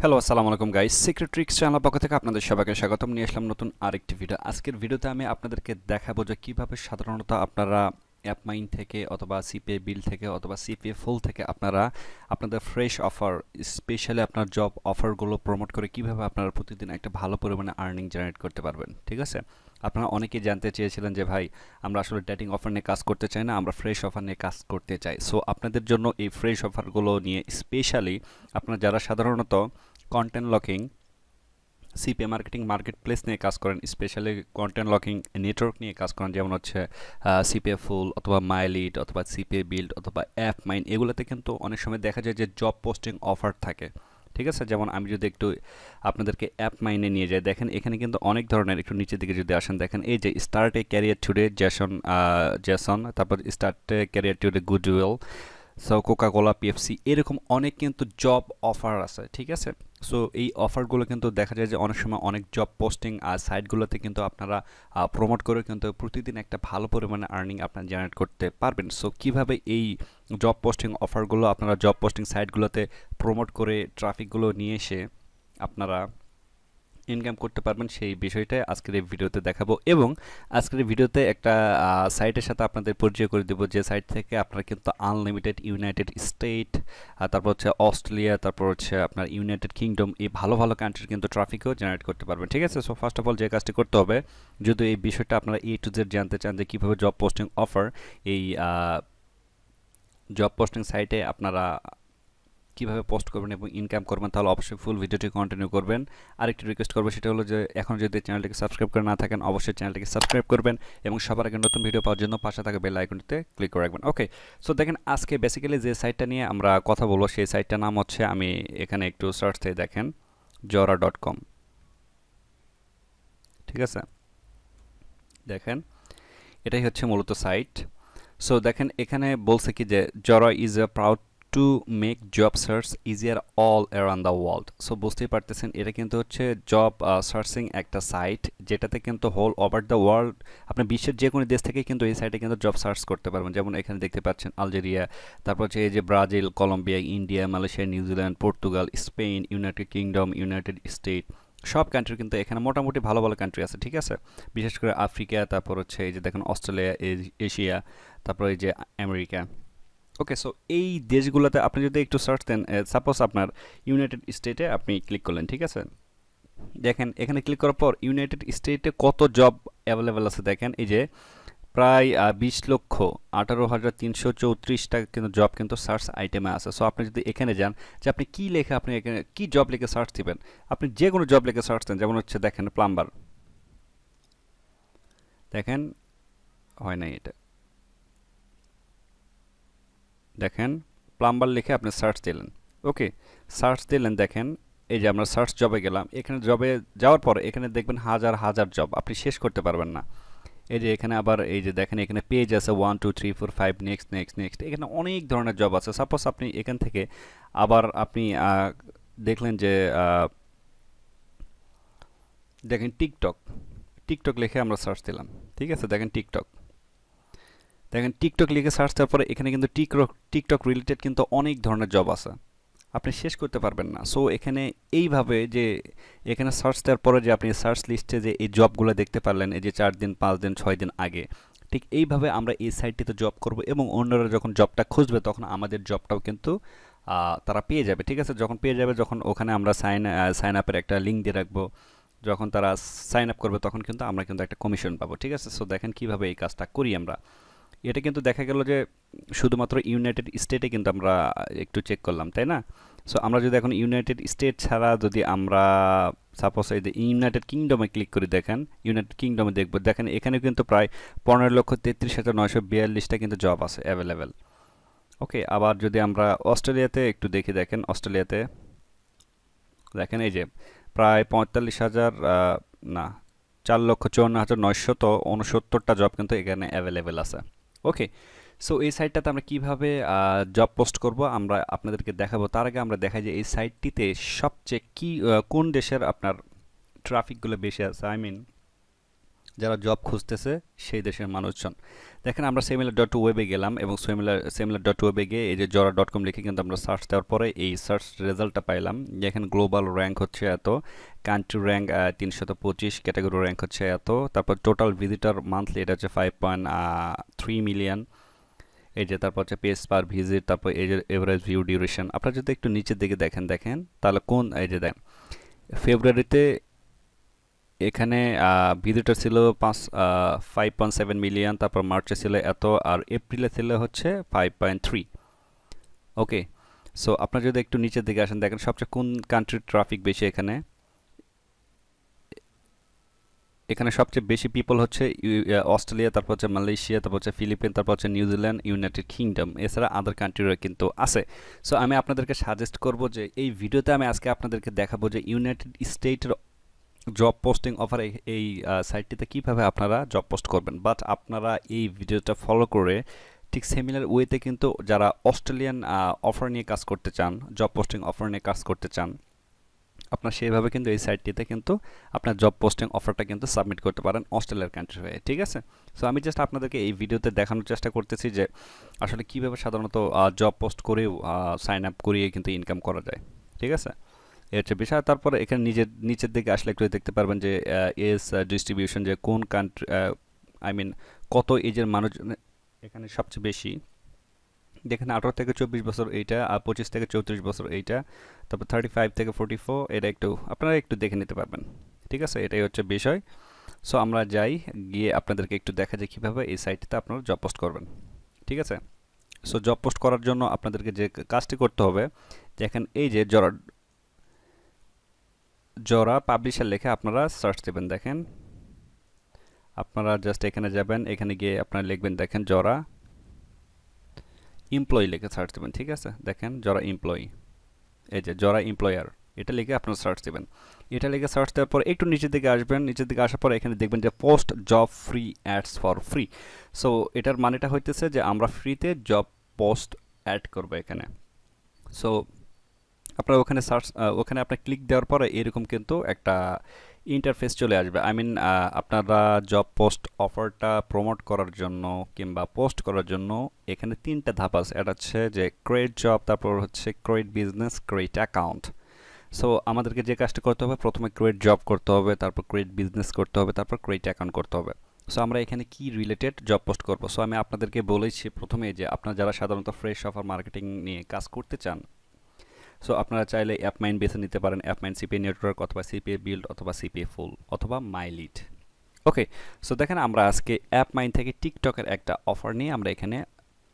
Hello আসসালামু আলাইকুম guys, secret tricks চ্যানেলের পক্ষ থেকে আপনাদের সবাইকে স্বাগতম। নিয়ে আসলাম নতুন আরেকটি ভিডিও। আজকের ভিডিওতে আমি আপনাদেরকে দেখাবো যে কিভাবে সাধারণত আপনারা অ্যাপমাইন থেকে অথবা সিপিএ বিল থেকে অথবা সিপিএ ফুল থেকে আপনারা আপনাদের ফ্রেশ অফার, স্পেশালি আপনার জব অফারগুলো প্রমোট করে কিভাবে আপনারা প্রতিদিন একটা ভালো পরিমাণে আর্নিং জেনারেট করতে পারবেন। ঠিক আছে, আপনারা অনেকেই জানতে চেয়েছিলেন যে ভাই আমরা আসলে ডেটিং অফার নিয়ে কাজ করতে চাই না, আমরা ফ্রেশ অফার নিয়ে কাজ করতে চাই। সো আপনাদের জন্য এই ফ্রেশ অফারগুলো নিয়ে স্পেশালি আপনারা যারা সাধারণত content locking, CPA marketing, market place নিয়ে কাজ করেন, স্পেশালি কন্টেন্ট লকিং নেটওয়ার্ক নিয়ে কাজ করেন, যেমন হচ্ছে সিপিএ ফুল অথবা মাইলিড অথবা সিপিএ বিল্ড অথবা অ্যাপমাইন, এগুলোতে কিন্তু অনেক সময় দেখা যায় যে জব পোস্টিং অফার থাকে। ঠিক আছে, যেমন আমি যদি একটু আপনাদেরকে অ্যাপমাইনে নিয়ে যাই, দেখেন এখানে কিন্তু অনেক ধরনের, একটু নিচের দিকে যদি আসেন দেখেন এই যে start a career today Jason, তারপর start a career today goodwill, so Coca Cola, PFC, এরকম অনেক কিন্তু জব অফার আছে। ঠিক আছে, সো এই অফারগুলো কিন্তু দেখা যায় যে অনেক সময় অনেক জব পোস্টিং আর সাইটগুলোতে কিন্তু আপনারা প্রমোট করে কিন্তু প্রতিদিন একটা ভালো পরিমাণে আর্নিং আপনারা জেনারেট করতে পারবেন। সো কিভাবে এই জব পোস্টিং অফারগুলো আপনারা জব পোস্টিং সাইটগুলোতে প্রমোট করে ট্রাফিকগুলো নিয়ে এসে আপনারা ইনকাম করতে পারবেন, সেই বিষয়টাই আজকের এই ভিডিওতে দেখাবো। এবং আজকের এই ভিডিওতে একটা সাইটের সাথে আপনাদের পরিচয় করে দেবো, যে সাইট থেকে আপনারা কিন্তু আনলিমিটেড ইউনাইটেড স্টেট, তারপর হচ্ছে অস্ট্রেলিয়া, তারপর হচ্ছে আপনার ইউনাইটেড কিংডম, এই ভালো ভালো কান্ট্রির কিন্তু ট্রাফিকও জেনারেট করতে পারবেন। ঠিক আছে, সো ফার্স্ট অফ অল যে কাজটি করতে হবে, যদি এই বিষয়টা আপনারা এ টু জেড জানতে চান যে কীভাবে জব পোস্টিং অফার, এই জব পোস্টিং সাইটে আপনারা কিভাবে পোস্ট করবেন এবং ইনকাম করবেন, তাহলে অবশ্যই ফুল ভিডিওটি কন্টিনিউ করবেন। আরেকটি রিকোয়েস্ট করবো, সেটা হলো যে এখন যদি চ্যানেলটিকে সাবস্ক্রাইব করে না থাকেন, অবশ্যই চ্যানেলটিকে সাবস্ক্রাইব করবেন এবং সবার আগে নতুন ভিডিও পাওয়ার জন্য পাশে থাকা বেল আইকনটিতে ক্লিক করে রাখবেন। ওকে, সো দেখেন আজকে বেসিক্যালি যে সাইটটা নিয়ে আমরা কথা বলবো, সেই সাইটটার নাম হচ্ছে, আমি এখানে একটু সার্চ দিয়ে দেখেন, jora.com। ঠিক আছে, দেখেন এটাই হচ্ছে মূলত সাইট। সো দেখেন এখানে বলছে কি যে জরা is a proud to make job search easier all around the world. So বুঝতেই পারতেছেন এটা কিন্তু হচ্ছে জব সার্চিং একটা সাইট, যেটাতে কিন্তু হোল ওভার দ্য ওয়ার্ল্ড, আপনি বিশ্বের যে কোনো দেশ থেকে কিন্তু এই সাইটে কিন্তু জব সার্চ করতে পারবেন। যেমন এখানে দেখতে পাচ্ছেন আলজেরিয়া, তারপর হচ্ছে এই যে Brazil, Colombia, India, Malaysia, New Zealand, Portugal, Spain, United Kingdom, United State, সব কান্ট্রি কিন্তু এখানে মোটামুটি ভালো ভালো কান্ট্রি আছে। ঠিক আছে, বিশেষ করে আফ্রিকা, তারপর হচ্ছে এই যে দেখেন অস্ট্রেলিয়া, এশিয়া, তারপর এই যে আমেরিকা। ওকে, সো এই দেশগুলোতে আপনি যদি একটু সার্চ দেন, সাপোজ আপনার ইউনাইটেড স্টেটে আপনি ক্লিক করলেন। ঠিক আছে, দেখেন এখানে ক্লিক করার পর ইউনাইটেড স্টেটে কত জব অ্যাভেলেবেল আছে দেখেন, এই যে প্রায় 20,18,334টা কিন্তু জব কিন্তু সার্চ আইটেমে আছে। সো আপনি যদি এখানে যান, যে আপনি কি লেখে, আপনি এখানে কি জব লিখে সার্চ দিবেন, আপনি যে কোনো জব লিখে সার্চ দেন, যেমন হচ্ছে দেখেন প্লাম্বার, দেখেন হয় নাই এটা, দেখেন প্লাম্বার লিখে আপনি সার্চ দিলেন। ওকে, সার্চ দিলেন, দেখেন এই যে আমরা সার্চ জবে গেলাম, এখানে জবে যাওয়ার পরে এখানে দেখবেন হাজার হাজার জব, আপনি শেষ করতে পারবেন না। এই যে এখানে আবার এই যে দেখেন এখানে পেজ আছে 1 2 3 4 5, নেক্সট নেক্সট নেক্সট, এখানে অনেক ধরনের জব আছে। সাপোজ আপনি এখান থেকে আবার আপনি দেখলেন যে দেখেন টিকটক, টিকটক লিখে আমরা সার্চ দিলাম। ঠিক আছে, দেখেন টিকটক, দেখেন টিকটক লিখে সার্চ দেওয়ার পরে এখানে কিন্তু টিকটক রিলেটেড কিন্তু অনেক ধরনের জব আছে, আপনি শেষ করতে পারবেন না। সো এখানে এইভাবে যে এখানে সার্চ দেওয়ার পরে যে আপনি সার্চ লিস্টে যে এই জবগুলো দেখতে পারলেন, এই যে 4 দিন 5 দিন 6 দিন আগে, ঠিক এইভাবে আমরা এই সাইটটিতে জব করব এবং অন্যরা যখন জবটা খুঁজবে তখন আমাদের জবটাও কিন্তু তারা পেয়ে যাবে। ঠিক আছে, যখন পেয়ে যাবে, যখন ওখানে আমরা সাইন আপের একটা লিঙ্ক দিয়ে রাখবো, যখন তারা সাইন আপ করবে তখন কিন্তু আমরা কিন্তু একটা কমিশন পাবো। ঠিক আছে, সো দেখেন কিভাবে এই কাজটা করি আমরা। এটা কিন্তু দেখা গেল যে শুধুমাত্র ইউনাইটেড স্টেটে কিন্তু আমরা একটু চেক করলাম, তাই না? সো আমরা যদি এখন ইউনাইটেড স্টেট ছাড়া যদি আমরা সাপোজ এই যে ইউনাইটেড কিংডমে ক্লিক করি, দেখেন ইউনাইটেড কিংডমে দেখব, দেখেন এখানে কিন্তু প্রায় 15,33,942টা কিন্তু জব আছে অ্যাভেলেবেল। ওকে, আবার যদি আমরা অস্ট্রেলিয়াতে একটু দেখি, দেখেন অস্ট্রেলিয়াতে দেখেন এই যে প্রায় 45,000 না 4,54,969টা জব কিন্তু এখানে অ্যাভেলেবেল আছে। ওকে, সো এই সাইটটাতে আমরা কিভাবে জব পোস্ট করব আমরা আপনাদেরকে দেখাবো। তার আগে আমরা দেখাই যে এই সাইটটিতে সবচেয়ে কোন দেশের আপনার ট্রাফিকগুলো বেশি আছে, আই মিন যারা জব খুঁজতেছে সেই দেশের মানুষজন। দেখেন আমরা similar.web-এ গেলাম এবং similar.web-এ গিয়ে এই যে jora.com লিখে কিন্তু আমরা সার্চ দেওয়ার পরে এই সার্চ রেজাল্টটা পাইলাম। দেখেন গ্লোবাল র্যাঙ্ক হচ্ছে এত, কান্ট্রি র্যাঙ্ক 325, ক্যাটাগরি র্যাঙ্ক হচ্ছে এত, তারপর টোটাল ভিজিটর মান্থলি এটা হচ্ছে 5.3 মিলিয়ন। এই যে তারপর হচ্ছে পেজ পার ভিজিট, তারপর এই যে এভারেজ ভিউ ডিউরেশন। আপনারা যদি একটু নিচের দিকে দেখেন তাহলে কোন এই যে দেখেন ফেব্রুয়ারিতে এখানে ভিজিটর ছিল 5.7 মিলিয়ন, তারপর মার্চে ছিল এত, আর এপ্রিলে ছিল হচ্ছে 5.3। ওকে, সো আপনারা যদি একটু নিচের দিকে আসেন দেখেন সবচেয়ে কোন কান্ট্রির ট্রাফিক বেশি। এখানে এখানে সবচেয়ে বেশি পিপল হচ্ছে অস্ট্রেলিয়া, তারপর হচ্ছে মালয়েশিয়া, তারপর হচ্ছে ফিলিপিন, তারপর হচ্ছে নিউজিল্যান্ড, ইউনাইটেড কিংডম, এছাড়া আদার কান্ট্রিরও কিন্তু আছে। সো আমি আপনাদেরকে সাজেস্ট করব যে এই ভিডিওতে আমি আজকে আপনাদেরকে দেখাবো যে ইউনাইটেড স্টেটের জব পোস্টিং অফার এই সাইটটিতে কীভাবে আপনারা জব পোস্ট করবেন। বাট আপনারা এই ভিডিওটা ফলো করে ঠিক সিমিলার ওয়েতে কিন্তু যারা অস্ট্রেলিয়ান অফার নিয়ে কাজ করতে চান, জব পোস্টিং অফার নিয়ে কাজ করতে চান, আপনার সেইভাবে কিন্তু এই সাইটটিতে কিন্তু আপনার জব পোস্টিং অফারটা কিন্তু সাবমিট করতে পারেন অস্ট্রেলিয়ার কান্ট্রি হয়ে। ঠিক আছে, সো আমি জাস্ট আপনাদেরকে এই ভিডিওতে দেখানোর চেষ্টা করতেছি যে আসলে কীভাবে সাধারণত জব পোস্ট করেও সাইন আপ করিয়ে কিন্তু ইনকাম করা যায়। ঠিক আছে, এর হচ্ছে বিষয়। তারপরে এখানে নিচের দিকে আসলে একটু দেখতে পারবেন যে এজ ডিস্ট্রিবিউশন, যে কোন কান্ট্রি কত এজের মানুষ এখানে সবচেয়ে বেশি। দেখেন 18 থেকে 24 বছর এইটা, আর 25 থেকে 34 বছর এইটা, তারপর 35 থেকে 44 এটা একটু আপনারা একটু দেখে নিতে পারবেন। ঠিক আছে, এটাই হচ্ছে বিষয়। সো আমরা যাই, গিয়ে আপনাদেরকে একটু দেখা যায় কীভাবে এই সাইটটিতে আপনারা জব পোস্ট করবেন। ঠিক আছে, সো জব পোস্ট করার জন্য আপনাদেরকে যে কাজটি করতে হবে, দেখেন এই যে জরা পাবলিশার লেখে আপনারা সার্চ দেবেন। দেখেন আপনারা জাস্ট এখানে যাবেন, এখানে গিয়ে আপনারা লিখবেন দেখেন জরা এমপ্লয়ি লিখে সার্চ দেবেন। ঠিক আছে, দেখেন জরা এমপ্লয়ি, এই যে জরা এমপ্লয়ার, এটা লিখে আপনারা সার্চ দেবেন। এটা লিখে সার্চ দেওয়ার পর একটু নিচের দিকে আসবেন, নিচের দিকে আসার পর এখানে দেখবেন যে post job free ads for free. So এটার মানেটা হইতেছে যে আমরা ফ্রিতে জব পোস্ট অ্যাড করবো এখানে। সো আপনারা ওখানে আপনার ক্লিক দেওয়ার পরে এরকম কিন্তু একটা ইন্টারফেস চলে আসবে। আপনারা জব পোস্ট অফারটা প্রমোট করার জন্য কিংবা পোস্ট করার জন্য এখানে 3টা ধাপ আছে। এটা হচ্ছে যে ক্রিয়েট জব, তারপর হচ্ছে create business, create account. So আমাদেরকে যে কাজটা করতে হবে, প্রথমে ক্রিয়েট জব করতে হবে, তারপর ক্রিয়েট বিজনেস করতে হবে, তারপর ক্রিয়েট অ্যাকাউন্ট করতে হবে। সো আমরা এখানে কি রিলেটেড জব পোস্ট করব। সো আমি আপনাদেরকে বলেছি প্রথমে যে আপনারা যারা সাধারণত ফ্রেশ অফার মার্কেটিং নিয়ে কাজ করতে চান, সো আপনারা চাইলে অ্যাপমাইন বেছে নিতে পারেন, অ্যাপমাইন সিপিএ নেটওয়ার্ক অথবা সিপিএ বিল্ড অথবা সিপিএ ফুল অথবা মাই লিড। ওকে, সো দেখেন আমরা আজকে অ্যাপমাইন থেকে টিকটকের একটা অফার নিয়ে আমরা এখানে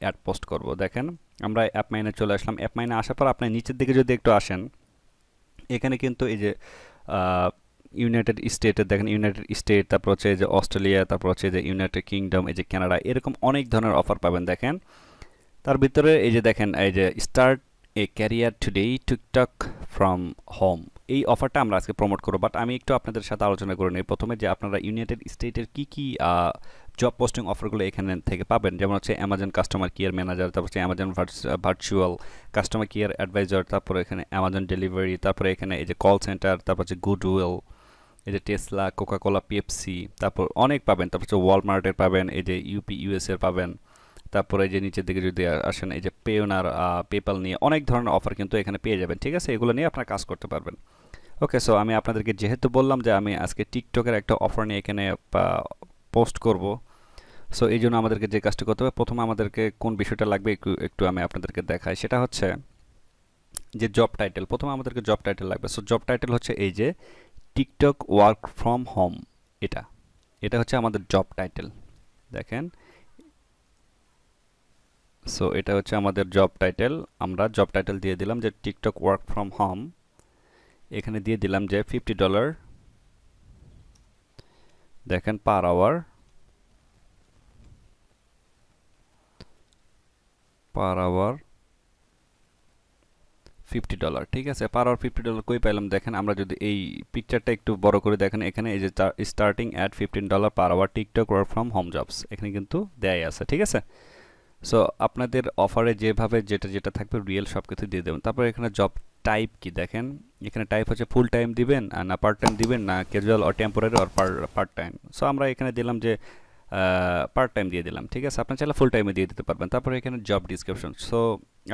অ্যাড পোস্ট করব। দেখেন আমরা অ্যাপমাইনে চলে আসলাম। অ্যাপমাইনে আসার পর আপনি নিচের দিকে যদি একটু আসেন, এখানে কিন্তু এই যে ইউনাইটেড স্টেটের দেখেন ইউনাইটেড স্টেট, তারপর হচ্ছে এই যে অস্ট্রেলিয়া, তারপর হচ্ছে যে ইউনাইটেড কিংডম, এই যে কানাডা, এরকম অনেক ধরনের অফার পাবেন। দেখেন তার ভিতরে এই যে দেখেন এই যে start a career today TikTok from home, এই অফারটা আমরা আজকে প্রমোট করব। বাট আমি একটু আপনাদের সাথে আলোচনা করে নিই প্রথমে যে আপনারা ইউনাইটেড স্টেটের কী জব পোস্টিং অফারগুলো এখানে থেকে পাবেন। যেমন হচ্ছে অ্যামাজন কাস্টমার কেয়ার ম্যানেজার, তারপর হচ্ছে Amazon virtual customer care advisor, তারপরে এখানে অ্যামাজন ডেলিভারি, তারপরে এখানে এই যে কল সেন্টার, তারপর হচ্ছে গুডউইল, এই যে টেসলা, কোকাকোলা, পেপসি, তারপর অনেক পাবেন। তারপর হচ্ছে ওয়ালমার্টের পাবেন, এই যে ইউএসএর পাবেন। তারপরে যে নিচের দিকে যদি আসেন এই যে পেওনার, পেপাল নিয়ে অনেক ধরনের অফার কিন্তু এখানে পেয়ে যাবেন। ঠিক আছে, এগুলো নিয়ে আপনারা কাজ করতে পারবেন। ওকে, সো আমি আপনাদেরকে যেহেতু বললাম যে আমি আজকে টিকটকের একটা অফার নিয়ে এখানে পোস্ট করব, সো এই জন্য আমাদেরকে যে কাজটা করতে হবে, প্রথমে আমাদেরকে কোন বিষয়টা লাগবে একটু আমি আপনাদেরকে দেখাই। সেটা হচ্ছে যে জব টাইটেল। প্রথমে আমাদেরকে জব টাইটেল লাগবে। সো জব টাইটেল হচ্ছে এই যে টিকটক ওয়ার্ক ফ্রম হোম, এটা এটা হচ্ছে আমাদের জব টাইটেল। দেখেন, সো এটা হচ্ছে আমাদের জব টাইটেল। আমরা জব টাইটেল দিয়ে দিলাম যে টিকটক ওয়ার্ক ফ্রম হোম, এখানে দিয়ে দিলাম যে $50, দেখেন পার আওয়ার, $50। ঠিক আছে, পার আওয়ার $50 কই পাইলাম দেখেন, আমরা যদি এই পিকচারটা একটু বড় করে দেখেন, এখানে এই যে starting at $15 per hour TikTok work from home jobs এখানে কিন্তু দেয়াই আছে। ঠিক আছে, সো আপনাদের অফারে যেভাবে যেটা থাকবে রিয়েল সব কিছু দিয়ে দেবেন। তারপর এখানে জব টাইপ কি দেখেন, এখানে টাইপ হচ্ছে ফুল টাইম দিবেন না পার্ট টাইম দিবেন না casual or temporary or part time. So আমরা এখানে দিলাম যে পার্ট টাইম দিয়ে দিলাম, ঠিক আছে। আপনার চাইলে ফুল টাইমে দিয়ে দিতে পারবেন। তারপরে এখানে জব ডিসক্রিপশন। সো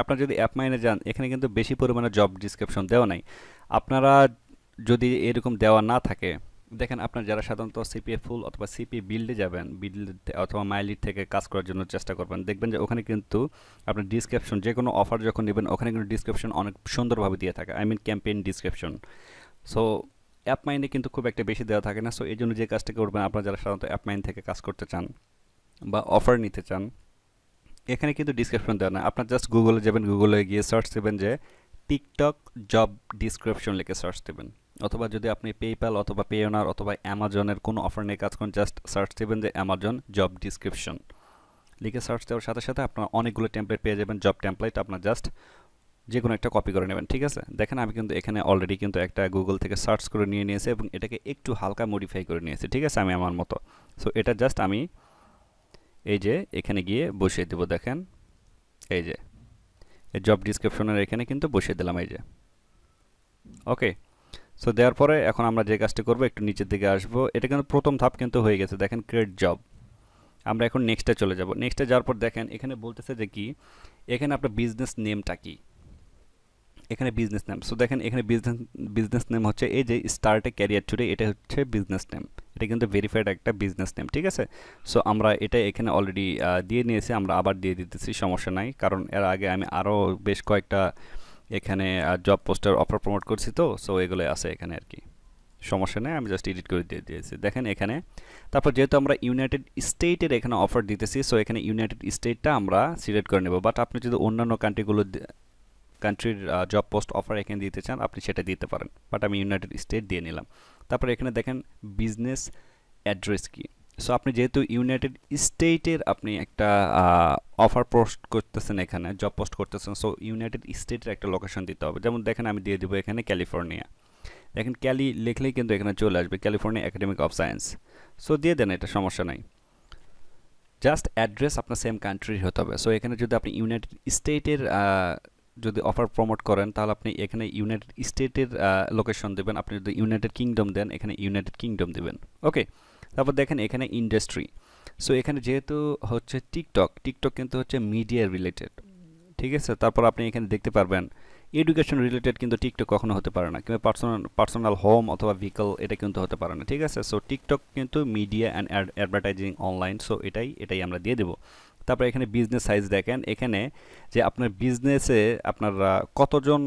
আপনার যদি অ্যাপমাইনে যান, এখানে কিন্তু বেশি পরিমাণে জব ডিসক্রিপশন দেওয়া নাই। আপনারা যদি এরকম দেওয়া না থাকে, দেখেন আপনার যারা সাধারণত সিপিএ ফুল অথবা সিপিএ বিল্ডে যাবেন, বিল্ড অথবা মাইলিড থেকে কাজ করার জন্য চেষ্টা করবেন, দেখবেন যে ওখানে কিন্তু আপনার ডিসক্রিপশন যে কোনো অফার যখন নেবেন ওখানে কিন্তু ডিসক্রিপশন অনেক সুন্দরভাবে দিয়ে থাকে, I mean campaign description. So অ্যাপমাইনে কিন্তু খুব একটা বেশি দেওয়া থাকে না। সো এই জন্য যে কাজটা করবেন, আপনারা যারা সাধারণত অ্যাপমাইন থেকে কাজ করতে চান বা অফার নিতে চান, এখানে কিন্তু ডিসক্রিপশন দেওয়া না। আপনার জাস্ট গুগলে যাবেন, গুগলে গিয়ে সার্চ দেবেন যে টিকটক জব ডিসক্রিপশন লিখে সার্চ দেবেন, অথবা যদি আপনি পেপ্যাল অথবা পেওনার অথবা অ্যামাজনের কোনো অফার নিয়ে কাজ করেন, জাস্ট সার্চ দেবেন যে অ্যামাজন জব ডিসক্রিপশন লিখে সার্চ দেওয়ার সাথে সাথে আপনার অনেকগুলো টেমপ্লেট পেয়ে যাবেন, জব টেমপ্লেট। আপনার জাস্ট যে কোনো একটা কপি করে নেবেন, ঠিক আছে। দেখেন আমি কিন্তু এখানে অলরেডি কিন্তু একটা গুগল থেকে সার্চ করে নিয়ে নিয়েছি এবং এটাকে একটু হালকা মডিফাই করে নিয়েছি, ঠিক আছে, আমি আমার মতো। সো এটা জাস্ট আমি এই যে এখানে গিয়ে বসিয়ে দেবো, দেখেন এই যে এই জব ডিসক্রিপশনের এখানে কিন্তু বসিয়ে দিলাম, এই যে ওকে। সো দেওয়ার পরে এখন আমরা যে কাজটি করবো, একটু নিচের দিকে আসবো। এটা কিন্তু প্রথম ধাপ কিন্তু হয়ে গেছে, দেখেন ক্রিয়েট জব। আমরা এখন নেক্সটে চলে যাব। নেক্সটে যাওয়ার পর দেখেন এখানে বলতেছে যে কি, এখানে আপনার বিজনেস নেমটা কি, এখানে বিজনেস নেম। সো দেখেন এখানে বিজনেস নেম হচ্ছে এই যে স্টার্ট এ ক্যারিয়ার টুডে, এটা হচ্ছে বিজনেস নেম। এটা কিন্তু ভেরিফাইড একটা বিজনেস নেম, ঠিক আছে। সো আমরা এটা এখানে অলরেডি দিয়ে নিয়েছি, আমরা আবার দিয়ে দিতেছি, সমস্যা নাই, কারণ এর আগে আমি আরও বেশ কয়েকটা এখানে জব পোস্টার অফার প্রমোট করছি, তো সো এগুলো আছে এখানে আর কি, সমস্যা নেই, আমি জাস্ট এডিট করে দিয়ে দিয়েছি, দেখেন এখানে। তারপর যেহেতু আমরা ইউনাইটেড স্টেটের এখানে অফার দিতেছি, সো এখানে ইউনাইটেড স্টেটটা আমরা সিলেক্ট করে নেব। বাট আপনি যদি অন্যান্য কান্ট্রির জব পোস্ট অফার এখানে দিতে চান, আপনি সেটা দিতে পারেন, বাট আমি ইউনাইটেড স্টেট দিয়ে নিলাম। তারপর এখানে দেখেন বিজনেস অ্যাড্রেস কি। সো আপনি যেহেতু ইউনাইটেড স্টেটের আপনি একটা অফার পোস্ট করতেছেন, এখানে জব পোস্ট করতেছেন, সো ইউনাইটেড স্টেটের একটা লোকেশন দিতে হবে। যেমন দেখেন আমি দিয়ে দেবো এখানে ক্যালিফোর্নিয়া, দেখেন ক্যালি লিখলেই কিন্তু এখানে চলে আসবে, California academic of science. So দিয়ে দেন, এটা সমস্যা নাই। জাস্ট অ্যাড্রেস আপনার সেম কান্ট্রির হতে হবে। সো এখানে যদি আপনি ইউনাইটেড স্টেটের যদি অফার প্রমোট করেন, তাহলে আপনি এখানে ইউনাইটেড স্টেটের লোকেশন দেবেন। আপনি যদি ইউনাইটেড কিংডম দেন, এখানে ইউনাইটেড কিংডম দেবেন, ওকে। তারপর দেখেন এখানে ইন্ডাস্ট্রি। সো এখানে যেহেতু হচ্ছে টিকটক কিন্তু হচ্ছে মিডিয়া রিলেটেড, ঠিক আছে। তারপর আপনি এখানে দেখতে পারবেন এডুকেশন রিলেটেড কিন্তু টিকটক কখনো হতে পারে না, কিংবা পার্সোনাল হোম অথবা ভেহিকল, এটা কিন্তু হতে পারে না, ঠিক আছে। সো টিকটক কিন্তু media and advertising online, so এটাই আমরা দিয়ে দেবো। তারপর এখানে বিজনেস সাইজ দেখেন, এখানে যে আপনার বিজনেসে আপনার কতজন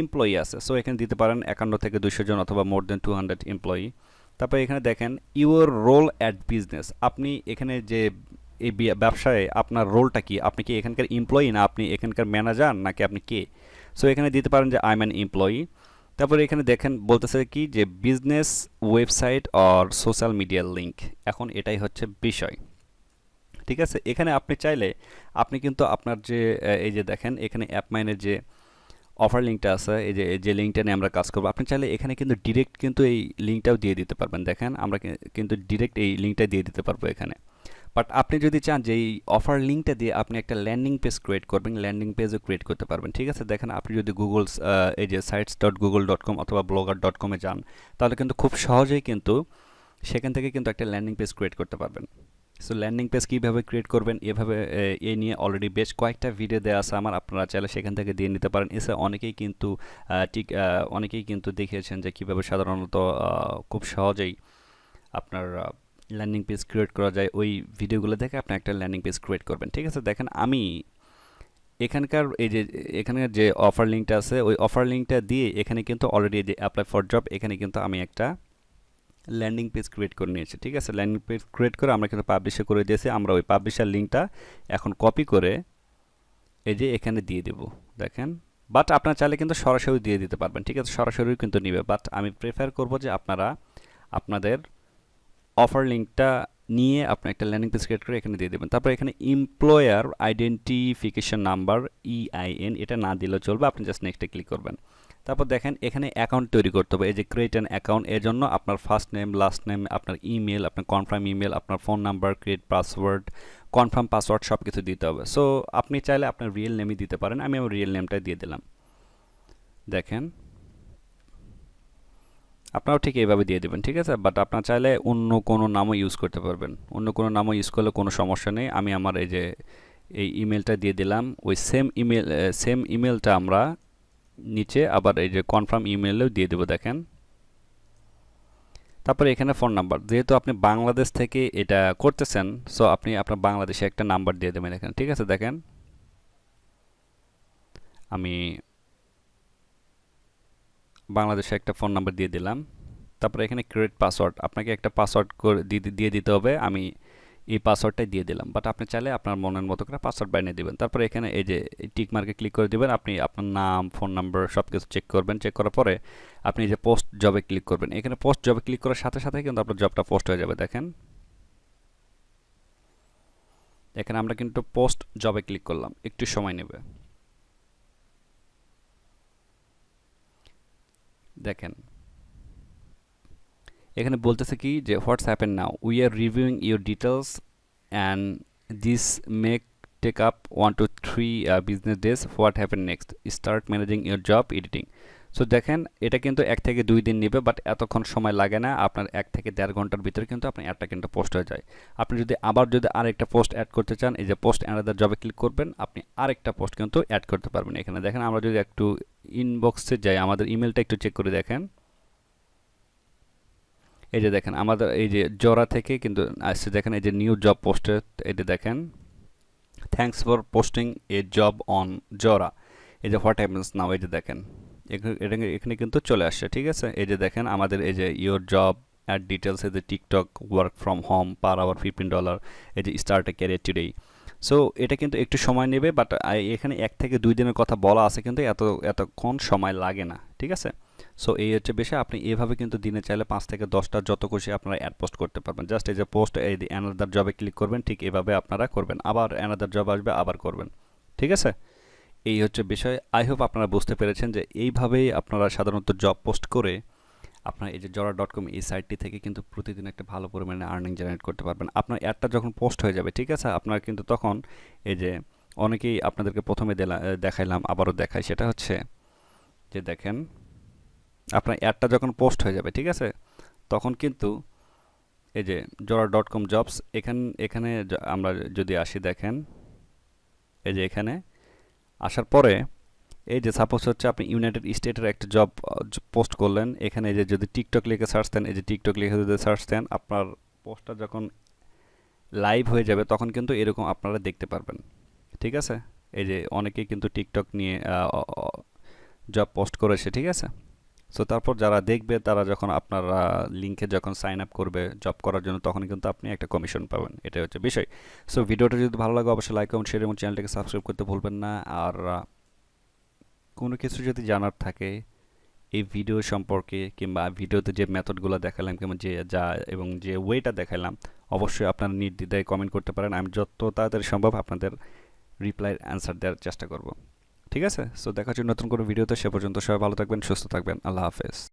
এমপ্লয়ি আছে, সো এখানে দিতে পারেন 51 থেকে 200 জন অথবা মোর দেন 200 এমপ্লয়ি। তারপর এখানে দেখেন ইউর রোল অ্যাট বিজনেস, আপনি এখানে যে এই ব্যবসায় আপনার রোলটা কি, আপনি কি এখানকার এমপ্লয়ি, না আপনি এখানকার ম্যানেজার, নাকি আপনি কে। সো এখানে দিতে পারেন যে আই এম অ্যান এমপ্লয়ি। তারপরে এখানে দেখেন বলতেছে কি যে business website or social media link, এখন এটাই হচ্ছে বিষয়, ঠিক আছে। এখানে আপনি চাইলে আপনি কিন্তু আপনার যে এই যে দেখেন এখানে অ্যাপমাইনের যে অফার লিঙ্কটা আছে, এই যে লিঙ্কটা নিয়ে আমরা কাজ করবো, আপনি চাইলে এখানে কিন্তু ডিরেক্ট কিন্তু এই লিঙ্কটাও দিয়ে দিতে পারবেন। দেখেন আমরা কিন্তু ডিরেক্ট এই লিঙ্কটা দিয়ে দিতে পারবো এখানে। বাট আপনি যদি চান যে এই অফার লিঙ্কটা দিয়ে আপনি একটা ল্যান্ডিং পেজ ক্রিয়েট করবেন, ল্যান্ডিং পেজও ক্রিয়েট করতে পারবেন, ঠিক আছে। দেখেন আপনি যদি এই যে sites.google.com অথবা blogger.com-এ যান, তাহলে কিন্তু খুব সহজেই কিন্তু সেখান থেকে কিন্তু একটা ল্যান্ডিং পেজ ক্রিয়েট করতে পারবেন। সো ল্যান্ডিং পেজ কীভাবে ক্রিয়েট করবেন, এভাবে এ নিয়ে অলরেডি বেশ কয়েকটা ভিডিও দেওয়া আছে আমার, আপনারা চাইলে সেখান থেকে দিয়ে নিতে পারেন। এছাড়া অনেকেই কিন্তু দেখিয়েছেন যে কীভাবে সাধারণত খুব সহজেই আপনার ল্যান্ডিং পেজ ক্রিয়েট করা যায়। ওই ভিডিওগুলো দেখে আপনি একটা ল্যান্ডিং পেজ ক্রিয়েট করবেন, ঠিক আছে। দেখেন আমি এখানকার যে অফার লিঙ্কটা আছে, ওই অফার লিঙ্কটা দিয়ে এখানে কিন্তু অলরেডি যে অ্যাপ্লাই ফর জব, এখানে কিন্তু আমি একটা ল্যান্ডিং পেজ ক্রিয়েট করে নিয়েছি, ঠিক আছে। ল্যান্ডিং পেজ ক্রিয়েট করে আমরা কিন্তু পাবলিশে করে দিয়েছি। আমরা ওই পাবলিশার লিঙ্কটা এখন কপি করে এই যে এখানে দিয়ে দেব, দেখেন। বাট আপনারা চাইলে কিন্তু সরাসরি দিয়ে দিতে পারবেন, ঠিক আছে, সরাসরি কিন্তু নিবে। বাট আমি প্রেফার করব যে আপনারা আপনাদের অফার লিঙ্কটা নিয়ে আপনি একটা ল্যান্ডিং পেজ ক্রিয়েট করে এখানে দিয়ে দেবেন। তারপর এখানে এমপ্লয়ার আইডেন্টিফিকেশন নাম্বার EIN, এটা না দিলেও চলবে, আপনি জাস্ট নেক্সটে ক্লিক করবেন। তারপর দেখেন এখানে অ্যাকাউন্ট তৈরি করতে হবে, এই যে ক্রিয়েট অ্যান অ্যাকাউন্ট। এর জন্য আপনার ফার্স্ট নেম, লাস্ট নেম, আপনার ইমেল, আপনার কনফার্ম ইমেল, আপনার phone number, create password, confirm password সব কিছু দিতে হবে। সো আপনি চাইলে আপনার রিয়েল নেমই দিতে পারেন, আমি আমার রিয়েল নেমটা দিয়ে দিলাম। দেখেন আপনারাও ঠিক এইভাবে দিয়ে দেবেন, ঠিক আছে। বাট আপনার চাইলে অন্য কোনো নামও ইউজ করতে পারবেন, অন্য কোনো নামও ইউজ করলে কোনো সমস্যা নেই। আমি আমার এই যে এই ইমেলটা দিয়ে দিলাম, ওই সেম ইমেলটা আমরা নিচে আবার এই যে কনফার্ম ইমেলেও দিয়ে দেবো দেখেন। তারপরে এখানে ফোন নাম্বার, যেহেতু আপনি বাংলাদেশ থেকে এটা করতেছেন, সো আপনি আপনার বাংলাদেশে একটা নাম্বার দিয়ে দেবেন এখানে, ঠিক আছে। দেখেন আমি বাংলাদেশে একটা ফোন নাম্বার দিয়ে দিলাম। তারপরে এখানে ক্রিয়েট পাসওয়ার্ড, আপনাকে একটা পাসওয়ার্ড দিয়ে দিতে হবে। আমি এই পাসওয়ার্ডটাই দিয়ে দিলাম, বাট আপনি চাইলে আপনার মনের মতো করে পাসওয়ার্ড বানিয়ে দিবেন। তারপরে এখানে এই যে টিক মার্কে ক্লিক করে দিবেন। আপনি আপনার নাম, ফোন নাম্বার সব কিছু চেক করবেন। চেক করার পরে আপনি এই যে পোস্ট জবে ক্লিক করবেন। এখানে পোস্ট জবে ক্লিক করার সাথে সাথে কিন্তু আপনার জবটা পোস্ট হয়ে যাবে। দেখেন এখানে আমরা কিন্তু পোস্ট জবে ক্লিক করলাম, একটু সময় নেবে। দেখেন এখানে বলতেছে কি যে what's happen now, we are reviewing your details and this make take up 1 to 3 business days, what happen next, start managing your job editing. So দেখেন এটা কিন্তু 1 থেকে 2 দিন নেবে, বাট এতক্ষণ সময় লাগে না। আপনার 1 থেকে 1.5 ঘন্টার ভিতরে কিন্তু আপনার অ্যাডটা কিন্তু পোস্ট হয়ে যায়। আপনি যদি আরেকটা পোস্ট অ্যাড করতে চান, এই যে পোস্ট অ্যানাদার জবে ক্লিক করবেন, আপনি আরেকটা পোস্ট কিন্তু অ্যাড করতে পারবেন। এখানে দেখেন আমরা যদি একটু ইনবক্সে যাই, আমাদের ইমেলটা একটু চেক করে দেখেন। এই যে দেখেন আমাদের এই যে জোরা থেকে কিন্তু আসছে, দেখেন এই যে নিউ জব পোস্টেড, এই যে দেখেন thanks for posting a job on Jora, এই যে হোয়াট হ্যাপেন্স নাও, এই যে দেখেন এখানে কিন্তু চলে আসছে, ঠিক আছে। এই যে দেখেন আমাদের এই যে ইওর জব অ্যাড ডিটেলস, এই যে TikTok work from home per hour $15, এই যে start a career today. So এটা কিন্তু একটু সময় নেবে, বাট এখানে 1 থেকে 2 দিনের কথা বলা আছে, কিন্তু এতক্ষণ সময় লাগে না, ঠিক আছে। সো এই হচ্ছে বিষয়। আপনি এভাবে কিন্তু দিনে চাইলে 5 থেকে 10টা যত খুশি আপনারা অ্যাড পোস্ট করতে পারবেন। জাস্ট এই যে পোস্ট এই অ্যানাদার জবে ক্লিক করবেন, ঠিক এভাবে আপনারা করবেন। আবার অ্যানাদার জব আসবে, আবার করবেন, ঠিক আছে। এই হচ্ছে বিষয়। আই হোপ আপনারা বুঝতে পেরেছেন যে এইভাবেই আপনারা সাধারণত জব পোস্ট করে আপনার এই যে jora.com এই সাইটটি থেকে কিন্তু প্রতিদিন একটা ভালো পরিমাণে আর্নিং জেনারেট করতে পারবেন। আপনার অ্যাডটা যখন পোস্ট হয়ে যাবে, ঠিক আছে, আপনার কিন্তু তখন এই যে অনেকেই আপনাদেরকে প্রথমে দেখাইলাম, আবারও দেখাই, সেটা হচ্ছে যে দেখেন আপনার অ্যাডটা যখন পোস্ট হয়ে যাবে, ঠিক আছে, তখন কিন্তু এই যে jora.com জবস এখানে আমরা যদি আসি, দেখেন এই যে এখানে আসার পরে এই যে সাপোজ হচ্ছে আপনি ইউনাইটেড স্টেটের একটা জব পোস্ট করলেন, এখানে এই যে যদি টিকটক লিখে সার্চ দেন, এই যে টিকটক লিখে যদি সার্চ দেন, আপনার পোস্টটা যখন লাইভ হয়ে যাবে তখন কিন্তু এরকম আপনারা দেখতে পারবেন, ঠিক আছে। এই যে অনেকেই কিন্তু টিকটক নিয়ে জব পোস্ট করেছে, ঠিক আছে। সো তারপর যারা দেখবে তারা যখন আপনার লিঙ্কে যখন সাইন আপ করবে জব করার জন্য, তখন কিন্তু আপনি একটা কমিশন পাবেন, এটাই হচ্ছে বিষয়। সো ভিডিওটা যদি ভালো লাগে অবশ্যই লাইক কমেন্ট শেয়ার এবং চ্যানেলটাকে সাবস্ক্রাইব করতে ভুলবেন না। আর কোনো কিছু যদি জানার থাকে এই ভিডিও সম্পর্কে, কিংবা ভিডিওতে যে মেথডগুলো দেখালাম, কিংবা এবং যে ওয়েটা দেখালাম, অবশ্যই আপনারা নির্দ্বিধায় কমেন্ট করতে পারেন। আমি যত তাড়াতাড়ি সম্ভব আপনাদের রিপ্লাইয়ের অ্যান্সার দেওয়ার চেষ্টা করব, ঠিক আছে। সো দেখা হচ্ছে নতুন কোনো ভিডিওতে। সে পর্যন্ত সবাই ভালো থাকবেন, সুস্থ থাকবেন। আল্লাহ হাফেজ।